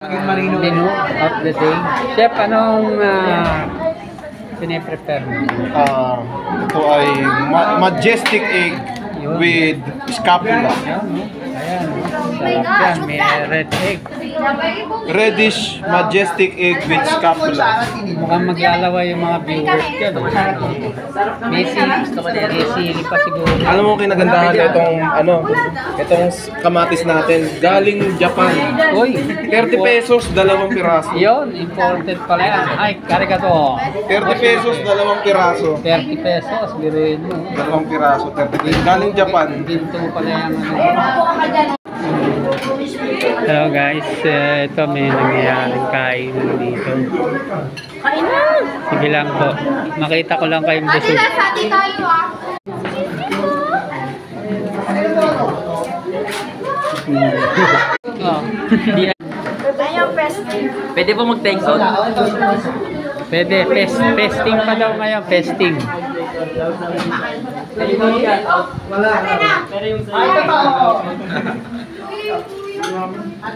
Menu of the day. Chef, anong piniprepare mo? Ito ay majestic egg with scapula. Ayan, sarap yan. May red egg. Reddish majestic egg with scapula. Mukhang maglalawa yung mga viewers dyan. May sili pa siguro. Alam mo kinagandahan itong itong kamatis natin galing Japan. Uy, 30 pesos, 2 piraso. yun, imported pala yan. Ay, karigato. 30 pesos, 2 piraso. 30 pesos, biruin mo. 2 piraso, 30 galing Japan. Ginto pala yan. Hello guys, ito may nangyayaring kain dito. Kainan! Sige lang po. Makita ko lang kayong Ate, busog. nasa atin tayo ah. Oh. Ayaw, press. Pwede po mag-take out? Pwede, pesting pa daw ngayon, pesting. Wala na.